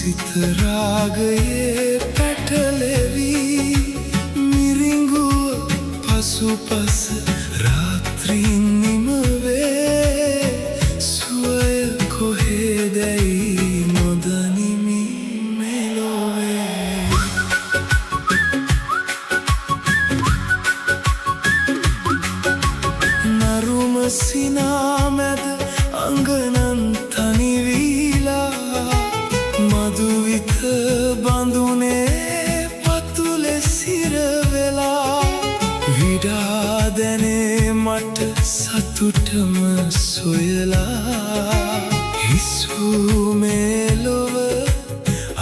සිත රාගයේ පැටලෙවි මිරිඟුව පසුපස රාත්‍රින් නිම වේ සුවය කොහෙදැයි නොදනිමි මෙලොවේ නරුම සිනා මැද අංගනන් තනිවීලා මදුවිත බඳුනේ පතුලේ සිරවෙලා විඩා දැනේ මට සතුටම සොයලා හිසූ මේ ලොව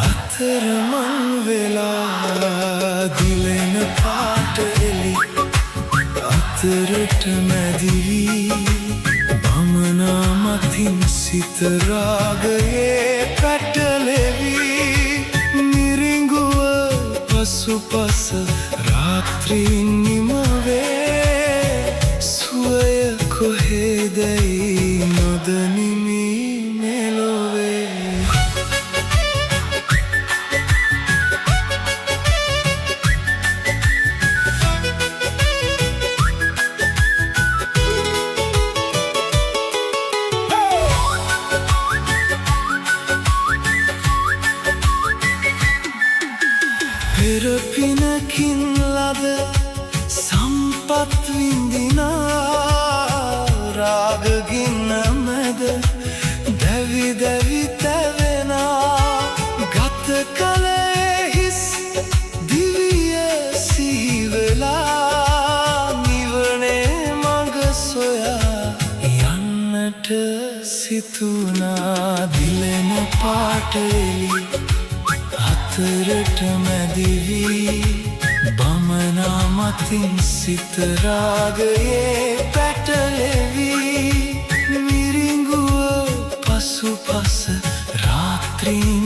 අතරමං වෙලා දිලෙන පාට එලි අතරට මැදිවී බමනා මතින් සිත රාගයේ පැටලෙවි මිරිඟුව පසුපස රාත්‍රින් නිම වේ සුවය කොහෙදැයි නොදනිමි මෙලොවේ පෙර පිනකින් ලද සම්පත් විඳිනා රාගගින්න මැද දැවි දැවි තැවෙනා ගත කලේ හිස් දිවිය සීවෙලා නිවනේ මඟ සොයා යන්නට සිතුනා දිලෙන පාට එලි අතරට මැදිවී බමනා මතින් සිත රාගයේ පැටලෙවි මිරිඟුව පසුපස රාත්‍රින්